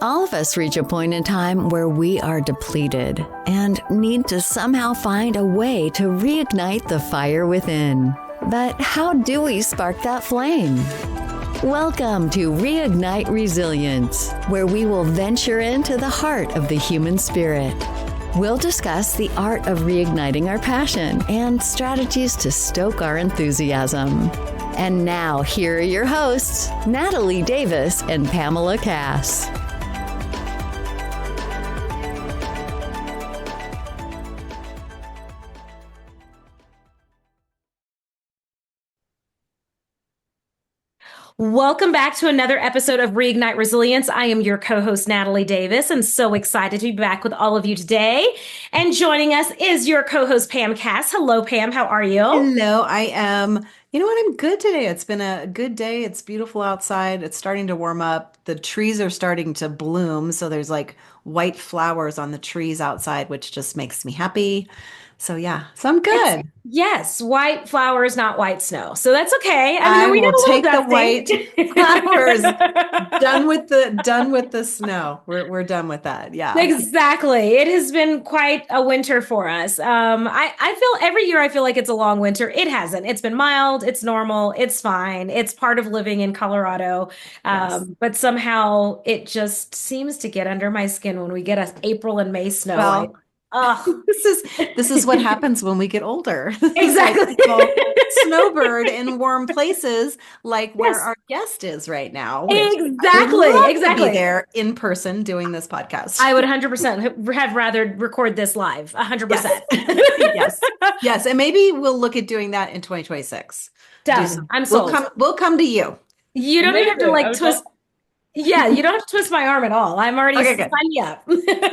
All of us reach a point in time where we are depleted and need to somehow find a way to reignite the fire within. But how do we spark that flame? Welcome to Reignite Resilience, where we will venture into the heart of the human spirit. We'll discuss the art of reigniting our passion and strategies to stoke our enthusiasm. And now, here are your hosts, Natalie Davis and Pamela Cass. Welcome back to another episode of Reignite Resilience. I am your co-host, Natalie Davis, and so excited to be back with all of you today. And joining us is your co-host, Pam Cass. Hello, Pam. How are you? Hello, I am. You know what? I'm good today. It's been a good day. It's beautiful outside. It's starting to warm up. The trees are starting to bloom. So there's like white flowers on the trees outside, which just makes me happy. So yeah, so I'm good. Yes, white flowers, not white snow. So that's okay. I we will got a take the little white dusting. flowers. Done with the snow. We're done with that. Yeah. Exactly. It has been quite a winter for us. I feel every year I feel like it's a long winter. It hasn't. It's been mild. It's normal. It's fine. It's part of living in Colorado. Yes. But somehow it just seems to get under my skin when we get a April and May snow. Well, Ugh. This is what happens when we get older. Exactly. Snowbird in warm places like where Yes. our guest is right now. Exactly. I would love to Exactly. be there in person doing this podcast. I would 100% have rather record this live. 100%. Yes. Yes. And maybe we'll look at doing that in 2026. Done. I'm sold. We'll come to you. You don't even have to like twist. Yeah, you don't have to twist my arm at all. I'm already Okay, signing up.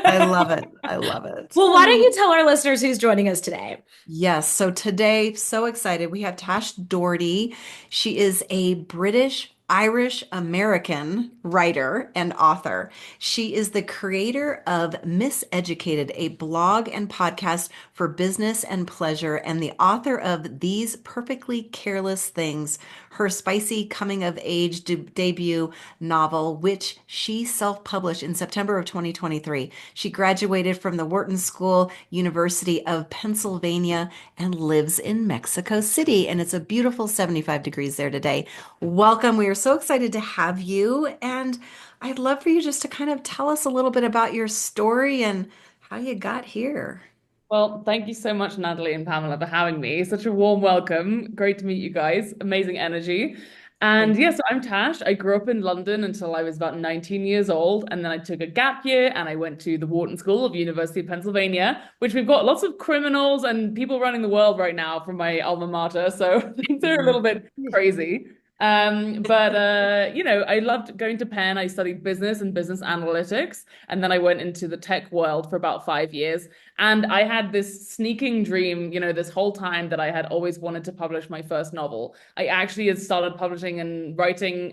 I love it. I love it. Well, why don't you tell our listeners who's joining us today? Yes. So today, so excited. We have Tash Doherty. She is a British Irish American writer and author. She is the creator of Miseducated, a blog and podcast for business and pleasure, and the author of These Perfectly Careless Things, her spicy coming of age debut novel, which she self-published in September of 2023. She graduated from the Wharton School, University of Pennsylvania, and lives in Mexico City. And it's a beautiful 75 degrees there today. Welcome. We are so excited to have you. And I'd love for you just to kind of tell us a little bit about your story and how you got here. Well, thank you so much, Natalie and Pamela, for having me. Such a warm welcome. Great to meet you guys. Amazing energy. And yes, I'm Tash. I grew up in London until I was about 19 years old. And then I took a gap year and I went to the Wharton School of University of Pennsylvania, which we've got lots of criminals and people running the world right now from my alma mater. So things are a little bit crazy. I loved going to Penn. I studied business and business analytics, and then I went into the tech world for about 5 years. And I had this sneaking dream, this whole time that I had always wanted to publish my first novel. I actually had started publishing and writing,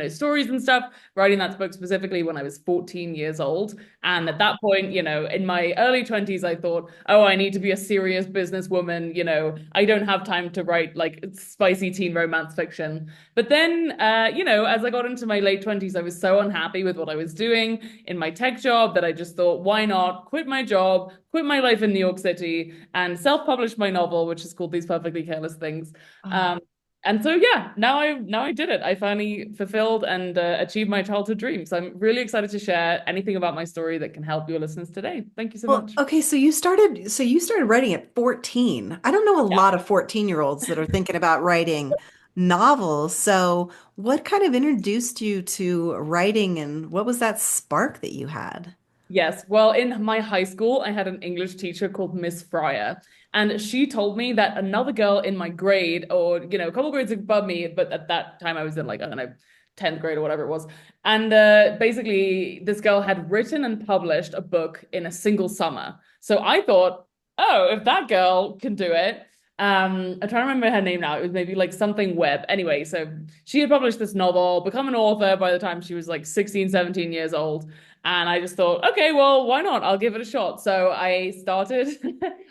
stories and stuff, writing that book specifically when I was 14 years old. And at that point, in my early 20s, I thought, oh, I need to be a serious businesswoman. I don't have time to write like spicy teen romance fiction. But then, as I got into my late 20s, I was so unhappy with what I was doing in my tech job that I just thought, why not quit my job, quit my life in New York City, and self-publish my novel, which is called These Perfectly Careless Things. And so, now I did it. I finally fulfilled and achieved my childhood dream. So I'm really excited to share anything about my story that can help your listeners today. Thank you so much. Okay, so you started writing at 14. I don't know a lot of 14-year-olds that are thinking about writing novels. So what kind of introduced you to writing and what was that spark that you had? Yes. Well, in my high school, I had an English teacher called Miss Fryer. And she told me that another girl in my grade, or, a couple grades above me, but at that time I was in like, I don't know, 10th grade or whatever it was. And basically, this girl had written and published a book in a single summer. So I thought, oh, if that girl can do it, I'm trying to remember her name now. It was maybe like something Webb. Anyway, so she had published this novel, become an author by the time she was like 16, 17 years old. And I just thought, okay, well, why not? I'll give it a shot. So I started,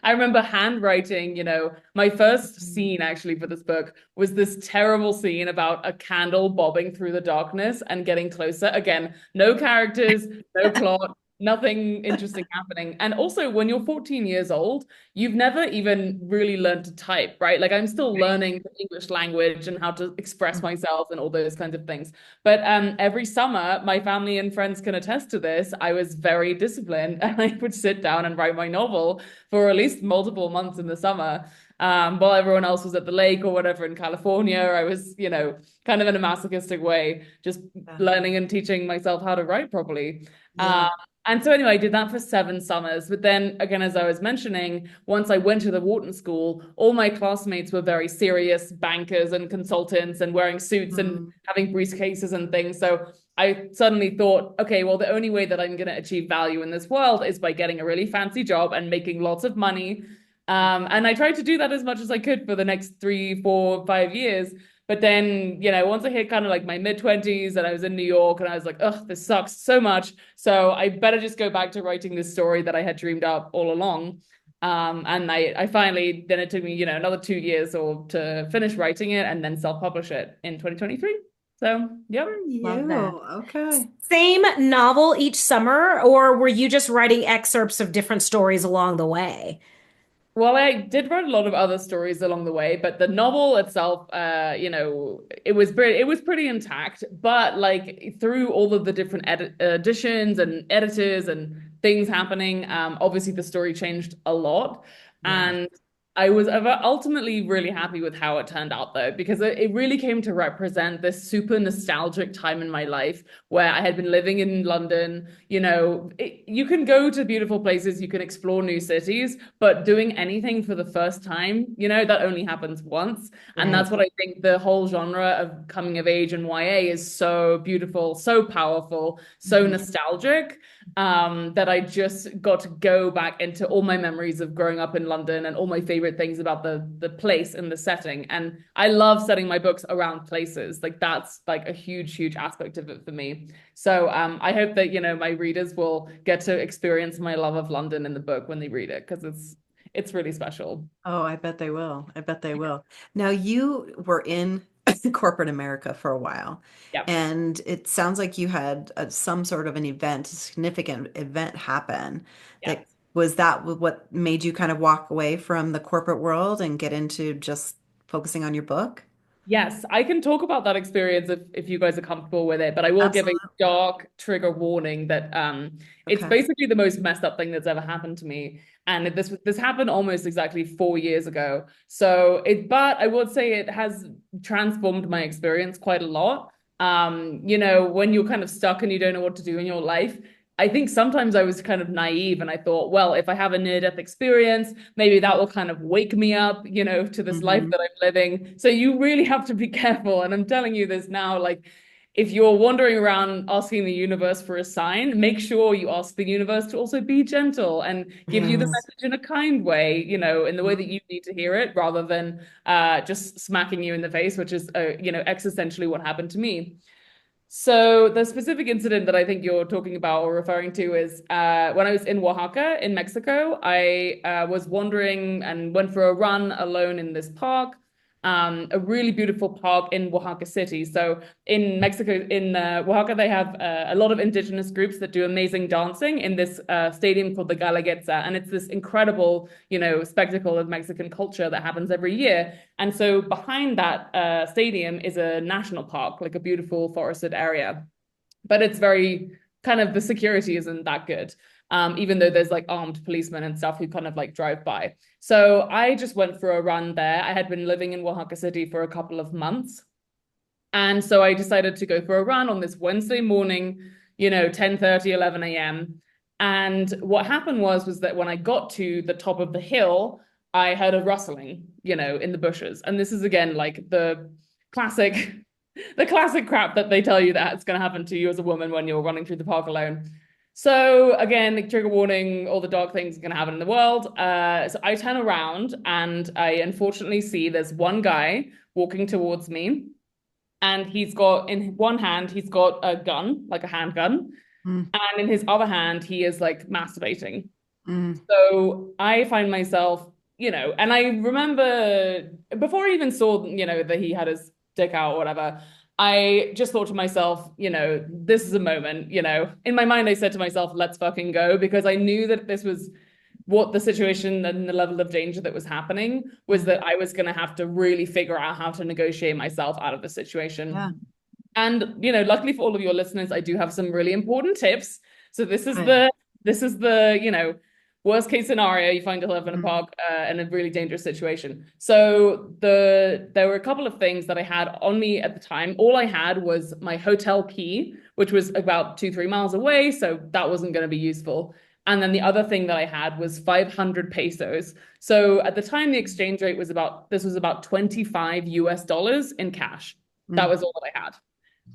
I remember handwriting, my first scene actually for this book was this terrible scene about a candle bobbing through the darkness and getting closer. Again, no characters, no plot, nothing interesting happening. And also, when you're 14 years old, you've never even really learned to type, right? Like I'm still learning the English language and how to express myself and all those kinds of things. But every summer, my family and friends can attest to this. I was very disciplined and I would sit down and write my novel for at least multiple months in the summer. While everyone else was at the lake or whatever in California, I was, kind of in a masochistic way, just learning and teaching myself how to write properly. Yeah. And so anyway, I did that for 7 summers. But then again, as I was mentioning, once I went to the Wharton School, all my classmates were very serious bankers and consultants and wearing suits and having briefcases and things. So I suddenly thought, okay, well, the only way that I'm going to achieve value in this world is by getting a really fancy job and making lots of money. And I tried to do that as much as I could for the next 3, 4, 5 years. But then, once I hit kind of like my mid-20s and I was in New York and I was like, oh, this sucks so much. So I better just go back to writing this story that I had dreamed up all along. And I finally, then it took me, another 2 years or to finish writing it and then self-publish it in 2023. So, yep. Love that. Okay. Same novel each summer, or were you just writing excerpts of different stories along the way? Well, I did write a lot of other stories along the way, but the novel itself, it was pretty intact. But like through all of the different editions and editors and things happening, obviously the story changed a lot, Yeah. and I was ultimately really happy with how it turned out though, because it really came to represent this super nostalgic time in my life where I had been living in London. You can go to beautiful places, you can explore new cities, but doing anything for the first time, that only happens once. And Right. that's what I think the whole genre of coming of age and YA is so beautiful, so powerful, so nostalgic, that I just got to go back into all my memories of growing up in London and all my favorite things about the place and the setting. And I love setting my books around places. Like that's like a huge aspect of it for me. So I hope that, my readers will get to experience my love of London in the book when they read it, because it's really special. Oh, I bet they will. I bet they will. Now, you were in corporate America for a while, Yeah. and it sounds like you had some sort of an event, a significant event happen. Yeah. That was that what made you kind of walk away from the corporate world and get into just focusing on your book? Yes, I can talk about that experience if you guys are comfortable with it, but I will give a Absolutely. dark trigger warning that it's Okay. basically the most messed up thing that's ever happened to me. And this happened almost exactly 4 years ago. But I would say it has transformed my experience quite a lot. When you're kind of stuck and you don't know what to do in your life, I think sometimes I was kind of naive and I thought, well, if I have a near-death experience, maybe that will kind of wake me up, to this life Hmm. that I'm living. So you really have to be careful. And I'm telling you this now, like if you're wandering around asking the universe for a sign, make sure you ask the universe to also be gentle and give you the Yes. message in a kind way, in the way that you need to hear it, rather than just smacking you in the face, which is, existentially what happened to me. So the specific incident that I think you're talking about or referring to is when I was in Oaxaca in Mexico. I was wandering and went for a run alone in this park, a really beautiful park in Oaxaca City. So in Mexico, in Oaxaca, they have a lot of indigenous groups that do amazing dancing in this stadium called the Galaguetza, and it's this incredible, spectacle of Mexican culture that happens every year. And so behind that stadium is a national park, like a beautiful forested area. But it's very kind of, the security isn't that good. Even though there's like armed policemen and stuff who kind of like drive by. So I just went for a run there. I had been living in Oaxaca City for a couple of months. And so I decided to go for a run on this Wednesday morning, 10:30, 11 a.m. And what happened was that when I got to the top of the hill, I heard a rustling, in the bushes. And this is again like classic, the classic crap that they tell you that's going to happen to you as a woman when you're running through the park alone. So again, like, trigger warning, all the dark things are going to happen in the world. So I turn around and I unfortunately see there's one guy walking towards me, and he's got in one hand, he's got a gun, like a handgun, Mm, and in his other hand, he is like masturbating. mm, So I find myself, and I remember before I even saw, that he had his dick out or whatever, I just thought to myself, this is a moment, in my mind, I said to myself, let's fucking go, because I knew that this was what the situation and the level of danger that was happening was, that I was going to have to really figure out how to negotiate myself out of the situation. yeah. And, luckily for all of your listeners, I do have some really important tips. So Right. this is the, worst case scenario, you find yourself in a Mm, park in a really dangerous situation. So there were a couple of things that I had on me at the time. All I had was my hotel key, which was about 2-3 miles away, so that wasn't going to be useful. And then the other thing that I had was 500 pesos. So at the time, the exchange rate was about 25 US dollars in cash. That mm, was all that I had.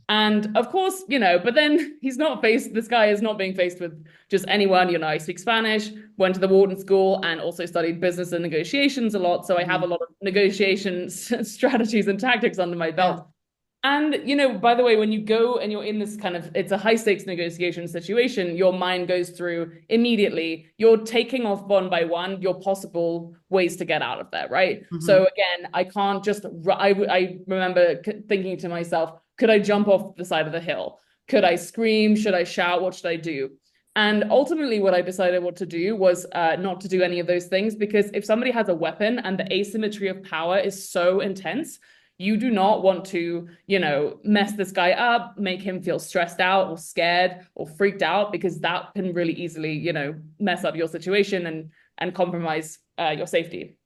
And of course, but then this guy is not being faced with just anyone. I speak Spanish, went to the Wharton School, and also studied business and negotiations a lot. So I have mm, a lot of negotiation strategies and tactics under my yeah. belt. And, by the way, when you go and you're in this it's a high stakes negotiation situation, your mind goes through immediately. You're taking off one by one your possible ways to get out of there, right? So Mhm. again, I can't just, I remember thinking to myself, could I jump off the side of the hill? Could I scream? Should I shout? What should I do? And ultimately, what I decided what to do was not to do any of those things, because if somebody has a weapon and the asymmetry of power is so intense, you do not want to, mess this guy up, make him feel stressed out or scared or freaked out, because that can really easily, mess up your situation and compromise your safety.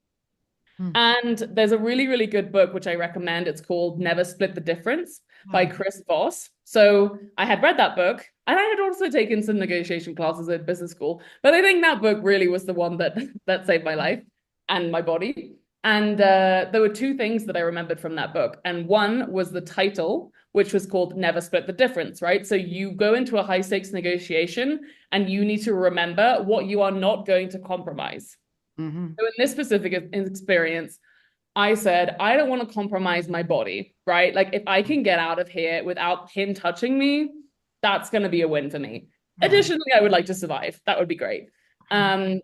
Mm, And there's a really, really good book, which I recommend. It's called Never Split the Difference by yeah. Chris Voss. So I had read that book, and I had also taken some negotiation classes at business school. But I think that book really was the one that saved my life and my body. And there were two things that I remembered from that book. And one was the title, which was called Never Split the Difference, right? So you go into a high stakes negotiation and you need to remember what you are not going to compromise. Mhm. So in this specific experience, I said, I don't want to compromise my body, right? Like, if I can get out of here without him touching me, that's going to be a win for me. Yeah. Additionally, I would like to survive. That would be great.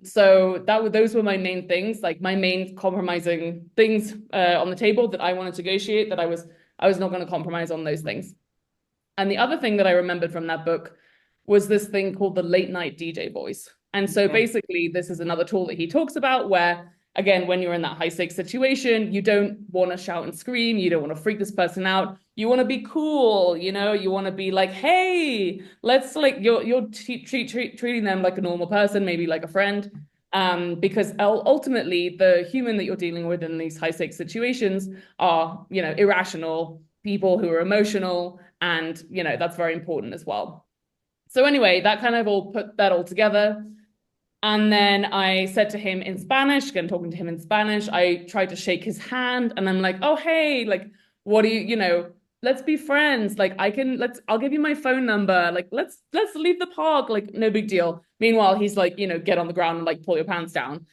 So those were my main things, like my main compromising things on the table that I wanted to negotiate, that I was not going to compromise on those things. And the other thing that I remembered from that book was this thing called the late night DJ voice. And so Okay. basically, this is another tool that he talks about where, again, when you're in that high stakes situation, you don't want to shout and scream. You don't want to freak this person out. You want to be cool. You want to be like, hey, let's like, you're treating them like a normal person, maybe like a friend. Because ultimately, the human that you're dealing with in these high stakes situations are, irrational people who are emotional. And, that's very important as well. So anyway, that kind of all put that all together. And then I said to him in Spanish, again, talking to him in Spanish, I tried to shake his hand, and I'm like, oh, hey, like, what do let's be friends. Like, I'll give you my phone number. Like, let's leave the park. Like, no big deal. Meanwhile, he's like, get on the ground and like pull your pants down.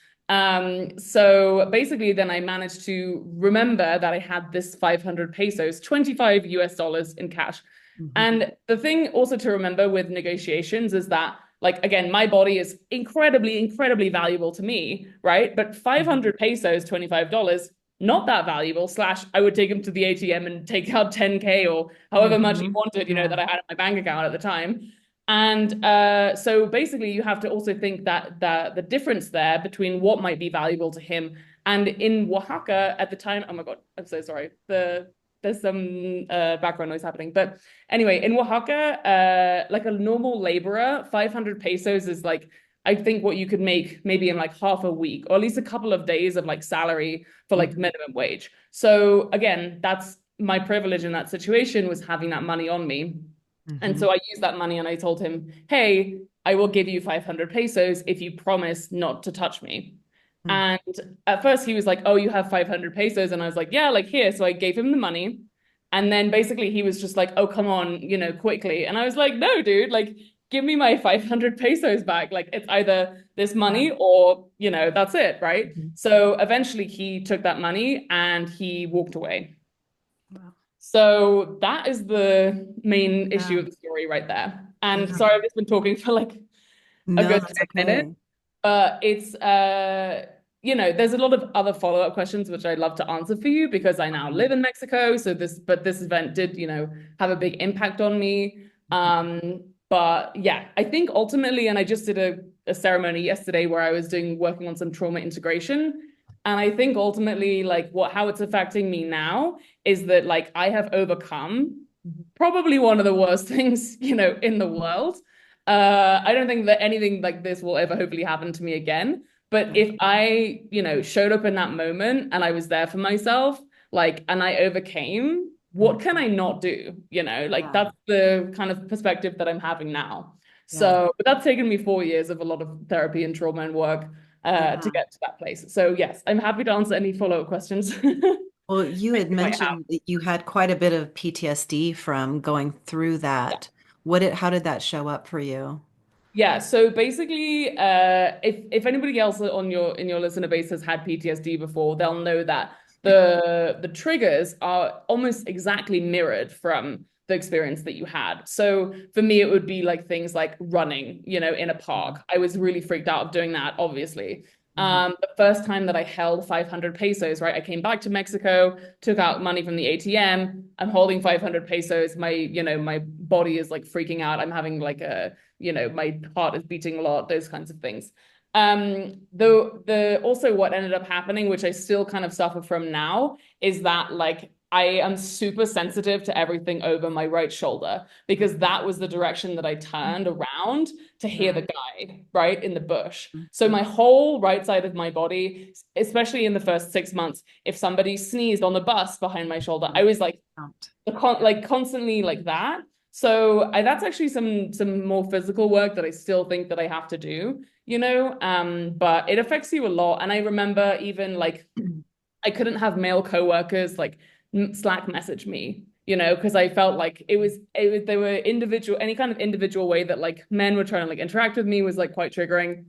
So basically then I managed to remember that I had this 500 pesos, 25 US dollars in cash. Mhm. And the thing also to remember with negotiations is that, like, again, my body is incredibly, incredibly valuable to me, right? But 500 pesos, $25, not that valuable, slash, I would take him to the ATM and take out 10K or however much he Mhm. wanted, Yeah. that I had in my bank account at the time. And so basically, you have to also think that the difference there between what might be valuable to him. And in Oaxaca at the time, oh my God, I'm so sorry. There's some background noise happening. But anyway, in Oaxaca, like a normal laborer, 500 pesos is like, I think what you could make maybe in like half a week, or at least a couple of days of like salary for like minimum wage. So again, that's my privilege in that situation, was having that money on me. And Mhm. so I used that money and I told him, hey, I will give you 500 pesos if you promise not to touch me. Mm. And at first he was like, oh, you have 500 pesos. And I was like, yeah, like here. So I gave him the money. And then basically he was just like, oh, come on, quickly. And I was like, no, dude, like give me my 500 pesos back. Like it's either this money or, that's it, right? Mhm. So eventually he took that money and he walked away. Wow. So that is the main Yeah. issue of the story right there. And Yeah. sorry, I've just been talking for like a No, good that's 10 minutes, okay. but it's there's a lot of other follow-up questions which I'd love to answer for you because I now live in Mexico. So this event did, have a big impact on me. But yeah, I think ultimately, and I just did a ceremony yesterday where I was working on some trauma integration. And I think ultimately, like how it's affecting me now is that like I have overcome probably one of the worst things, in the world. I don't think that anything like this will ever hopefully happen to me again. But if I, showed up in that moment and I was there for myself, like, and I overcame, what can I not do? Like Yeah. that's the kind of perspective that I'm having now. Yeah. So, but that's taken me 4 years of a lot of therapy and trauma and work to Yeah. get to that place. So yes, I'm happy to answer any follow-up questions. Well, you that had you might have. mentioned that you had quite a bit of PTSD from going through that. How did that show up for you? Yeah, so basically, if anybody else on your in your listener base has had PTSD before, they'll know that the triggers are almost exactly mirrored from the experience that you had. So for me, it would be like things like running, in a park. I was really freaked out of doing that, obviously. Mhm. The first time that I held 500 pesos, right? I came back to Mexico, took out money from the ATM. I'm holding 500 pesos. My body is like freaking out. I'm having like my heart is beating a lot, those kinds of things. Though the also what ended up happening, which I still kind of suffer from now, is that like I am super sensitive to everything over my right shoulder because that was the direction that I turned around to hear Yeah. the guide, right, in the bush. So Mhm. my whole right side of my body, especially in the first 6 months, if somebody sneezed on the bus behind my shoulder, I was like Pumped. constantly like that. So that's actually some more physical work that I still think that I have to do, but it affects you a lot. And I remember even like I couldn't have male coworkers like Slack message me, because I felt like it was they were individual, any kind of individual way that like men were trying to like interact with me was like quite triggering.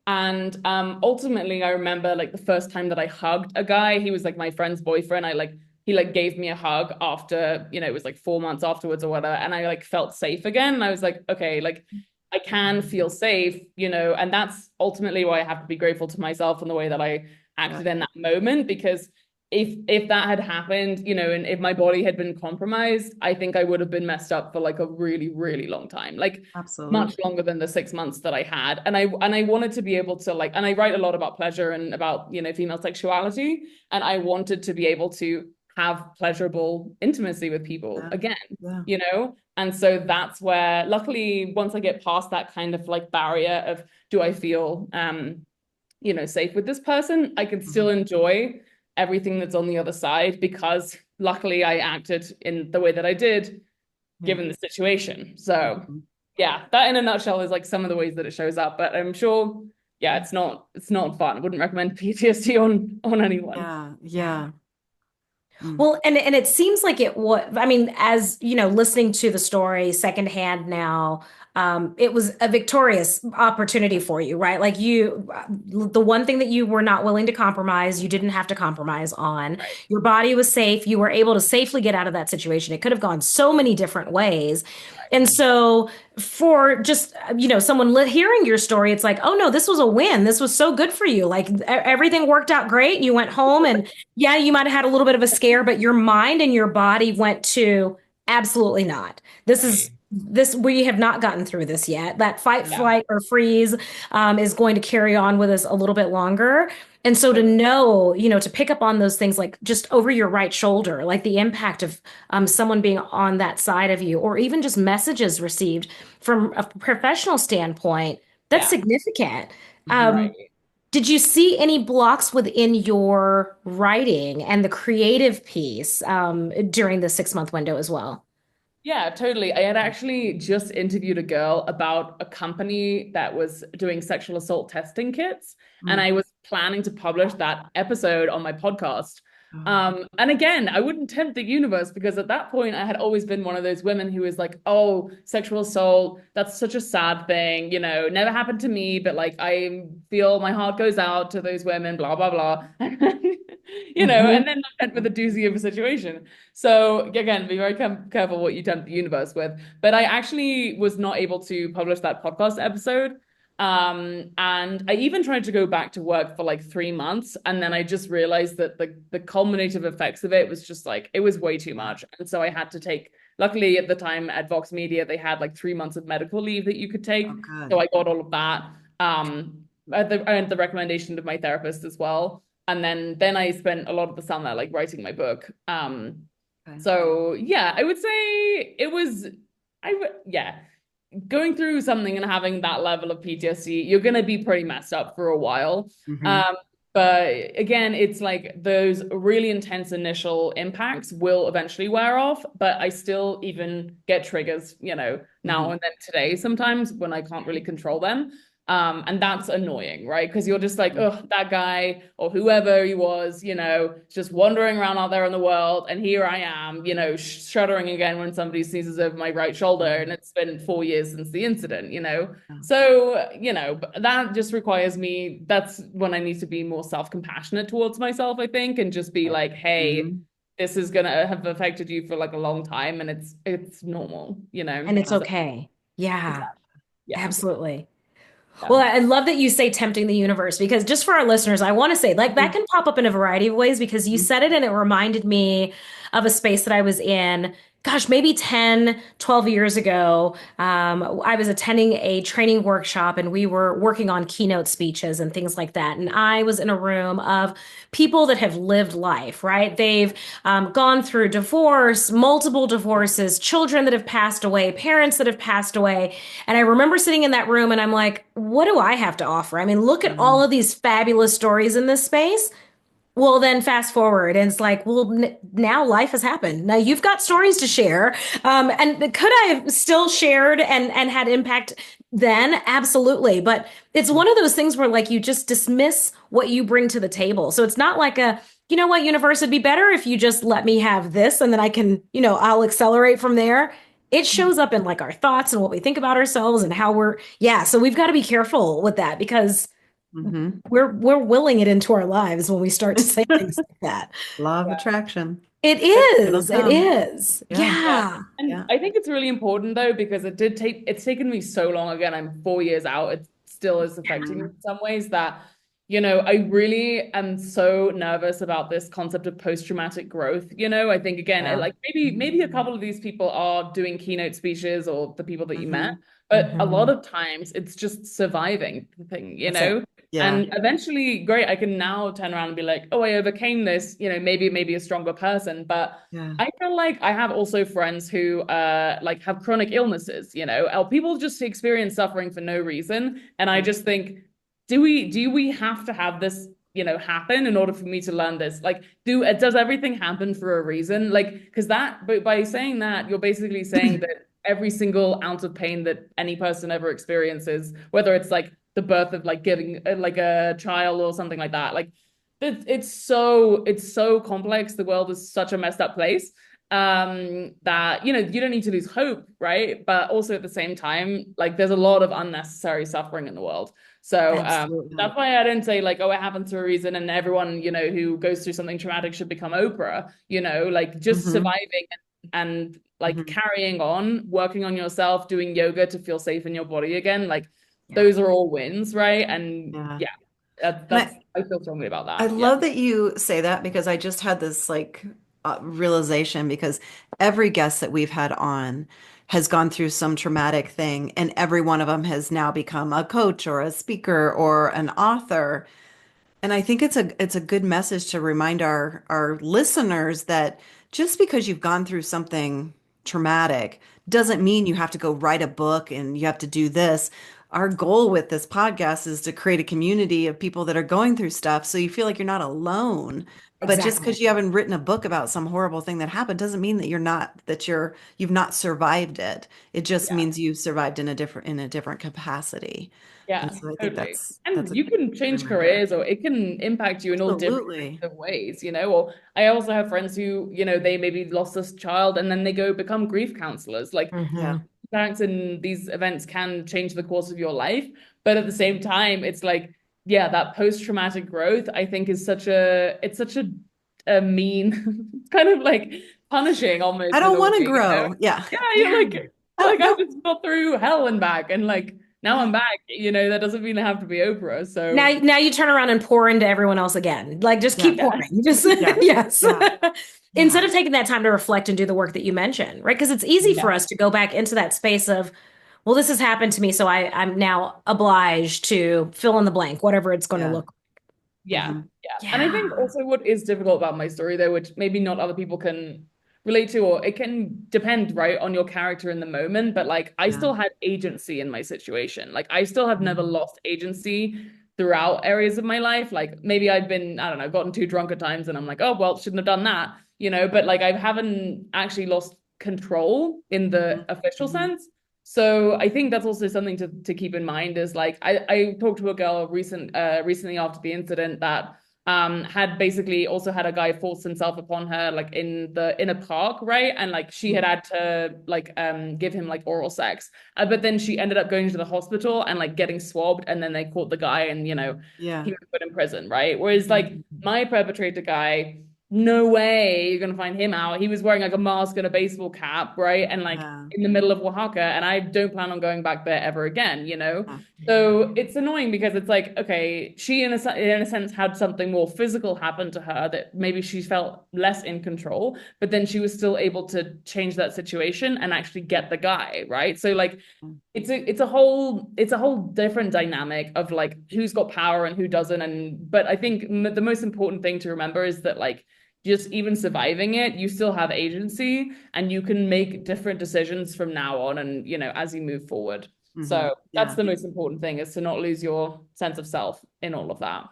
And ultimately, I remember like the first time that I hugged a guy, he was like my friend's boyfriend. He like gave me a hug after, it was like 4 months afterwards or whatever. And I like felt safe again. And I was like, okay, like I can feel safe, and that's ultimately why I have to be grateful to myself and the way that I Yeah. acted in that moment. Because if that had happened, and if my body had been compromised, I think I would have been messed up for like a really, really long time. Like much Absolutely. longer than the 6 months that I had. And I wanted to be able to like, and I write a lot about pleasure and about, female sexuality. And I wanted to be able to have pleasurable intimacy with people Yeah. again, Yeah. And so that's where luckily once I get past that kind of like barrier of do I feel safe with this person, I can still Mhm. enjoy everything that's on the other side because luckily I acted in the way that I did Yeah. given the situation. So Mhm. yeah, that in a nutshell is like some of the ways that it shows up. But I'm sure, yeah, it's not fun. I wouldn't recommend PTSD on anyone. Yeah. Yeah. Mm. Well, and it seems like it was, I mean, as you know, listening to the story secondhand now, it was a victorious opportunity for you, right? Like the one thing that you were not willing to compromise, you didn't have to compromise on. Right. Your body was safe. You were able to safely get out of that situation. It could have gone so many different ways. And so for just, someone hearing your story, it's like, oh no, this was a win. This was so good for you. Like everything worked out great. You went home and yeah, you might have had a little bit of a scare, but your mind and your body went to absolutely not. Right. We have not gotten through this yet. That fight, Yeah. flight, or freeze is going to carry on with us a little bit longer. And so to Totally. know, to pick up on those things like just over your right shoulder, like the impact of someone being on that side of you, or even just messages received from a professional standpoint, that's Yeah. significant. Mhm. Um, Right. did you see any blocks within your writing and the creative piece during the 6 month window as well? Yeah, totally. I had actually just interviewed a girl about a company that was doing sexual assault testing kits, and Mm. I was planning to publish that episode on my podcast. And again, I wouldn't tempt the universe because at that point I had always been one of those women who was like, oh, sexual assault, that's such a sad thing, never happened to me, but like I feel my heart goes out to those women, blah, blah, blah. And then I went with a doozy of a situation. So again, be very careful what you tempt the universe with. But I actually was not able to publish that podcast episode. And I even tried to go back to work for like 3 months, and then I just realized that the culminative effects of it was just like it was way too much. And so I had to take, luckily at the time at Vox Media, they had like 3 months of medical leave that you could take. Oh, good. So I got all of that. At the recommendation of my therapist as well. And then I spent a lot of the summer like writing my book. Okay. So yeah, I would say it was yeah, going through something and having that level of PTSD, you're going to be pretty messed up for a while. But again, it's like those really intense initial impacts will eventually wear off. But I still even get triggers, now and then today sometimes when I can't really control them. And that's annoying, right? Because you're just like, oh, that guy or whoever he was, just wandering around out there in the world. And here I am, shuddering again when somebody sneezes over my right shoulder. And it's been 4 years since the incident, So, that just requires me, that's when I need to be more self-compassionate towards myself, I think, and just be like, hey, this is going to have affected you for like a long time. And it's normal, And it's okay. Yeah, exactly. Yeah. absolutely. Well, I love that you say tempting the universe, because just for our listeners, I want to say like that can pop up in a variety of ways, because you said it and it reminded me of a space that I was in, gosh, maybe 10, 12 years ago. I was attending a training workshop and we were working on keynote speeches and things like that. And I was in a room of people that have lived life, right? They've gone through divorce, multiple divorces, children that have passed away, parents that have passed away. And I remember sitting in that room and I'm like, what do I have to offer? I mean, look at all of these fabulous stories in this space. Well, then fast forward, and it's like, well, now life has happened. Now you've got stories to share. And could I have still shared and had impact then? Absolutely. But it's one of those things where like you just dismiss what you bring to the table. So it's not like you know what, universe, it'd be better if you just let me have this and then I can, I'll accelerate from there. It shows up in like our thoughts and what we think about ourselves and how so we've got to be careful with that, because we're willing it into our lives when we start to say things like that. Law of attraction. It is. It is. Yeah. And I think it's really important though, because it's taken me so long. Again, I'm 4 years out. It still is affecting me in some ways that, I really am so nervous about this concept of post-traumatic growth. I think again, like maybe a couple of these people are doing keynote speeches or the people that you met, but a lot of times it's just surviving the thing, And eventually, great, I can now turn around and be like, oh, I overcame this, maybe a stronger person. But I feel like I have also friends who like have chronic illnesses, or people just experience suffering for no reason. And I just think, do we have to have this, happen in order for me to learn this? Like, does everything happen for a reason? Like, because but by saying that, you're basically saying that every single ounce of pain that any person ever experiences, whether it's like the birth of like giving like a child or something like that, like it's so complex. The world is such a messed up place that you don't need to lose hope, right? But also at the same time, like there's a lot of unnecessary suffering in the world. So that's why I don't say like, oh, it happens for a reason and everyone who goes through something traumatic should become Oprah, like just surviving and like carrying on, working on yourself, doing yoga to feel safe in your body again, like those are all wins, right? And that's I feel strongly about that. I love that you say that, because I just had this like realization, because every guest that we've had on has gone through some traumatic thing, and every one of them has now become a coach or a speaker or an author. And I think it's a good message to remind our listeners that just because you've gone through something traumatic doesn't mean you have to go write a book and you have to do this. Our goal with this podcast is to create a community of people that are going through stuff, so you feel like you're not alone. But just Exactly. because you haven't written a book about some horrible thing that happened doesn't mean that you've not survived it. It just Yeah. means you've survived in a different capacity. And Yeah, so I think totally. that's And a you good can thing to change remember. careers or it can impact you in all different Absolutely. kinds of ways, Or I also have friends who, they maybe lost a child and then they go become grief counselors. Like Yeah. impacts in these events can change the course of your life. But at the same time, it's like, yeah, that post-traumatic growth, I think it's such a mean, it's kind of like punishing I almost in don't a want to way. grow. Yeah. Yeah, Yeah. you're like, I No. just got through hell and back, and like now I'm back. That doesn't mean I have to be Oprah. Now, So now you turn around and pour into everyone else again. Like just keep Yeah. pouring. yes, You just Yeah. yes. Yeah. Instead Yeah. of taking that time to reflect and do the work that you mentioned, right? Because it's easy for yeah, us to go back into that space of, well, this has happened to me, so I'm now obliged to fill in the blank, whatever it's going to Yeah. look yeah, Hmm. yeah. like. And I think Yeah. also what is difficult about my story, though, which maybe not other people can relate to, or it can depend, right, on your character in the moment. But like, I Yeah. still had agency in my situation. Like, I still have never Mhm. lost agency throughout areas of my life. Like, maybe I've been, I don't know, gotten too drunk at times, and I'm like, oh well, shouldn't have done that, But like, I haven't actually lost control in the official Mhm. sense. So I think that's also something to keep in mind is like I talked to a girl recently after the incident that had basically also had a guy force himself upon her like in a park, right? And like she had to like give him like oral sex. But then she ended up going to the hospital and like getting swabbed, and then they caught the guy, and Yeah. he was put in prison, right? Whereas like Mhm. my perpetrator guy, no way you're gonna find him out. He was wearing like a mask and a baseball cap, right? And like Yeah. in the middle of Oaxaca, and I don't plan on going back there ever again. Yeah. So it's annoying because it's like, okay, she in a sense had something more physical happen to her that maybe she felt less in control, but then she was still able to change that situation and actually get the guy, right? So like it's a whole different dynamic of like who's got power and who doesn't. And but I think the most important thing to remember is that like just even surviving it, you still have agency and you can make different decisions from now on and as you move forward. Mhm. So that's Yeah. the most important thing, is to not lose your sense of self in all of that.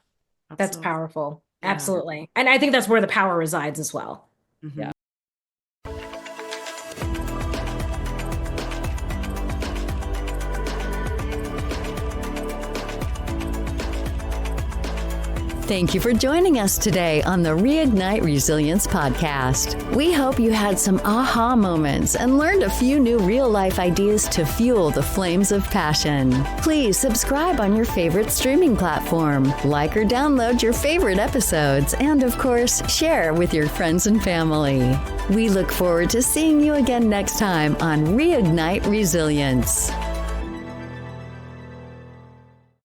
That's Absolutely. powerful. Yeah. Absolutely. And I think that's where the power resides as well. Mhm. Thank you for joining us today on the Reignite Resilience podcast. We hope you had some aha moments and learned a few new real-life ideas to fuel the flames of passion. Please subscribe on your favorite streaming platform, like or download your favorite episodes, and of course, share with your friends and family. We look forward to seeing you again next time on Reignite Resilience.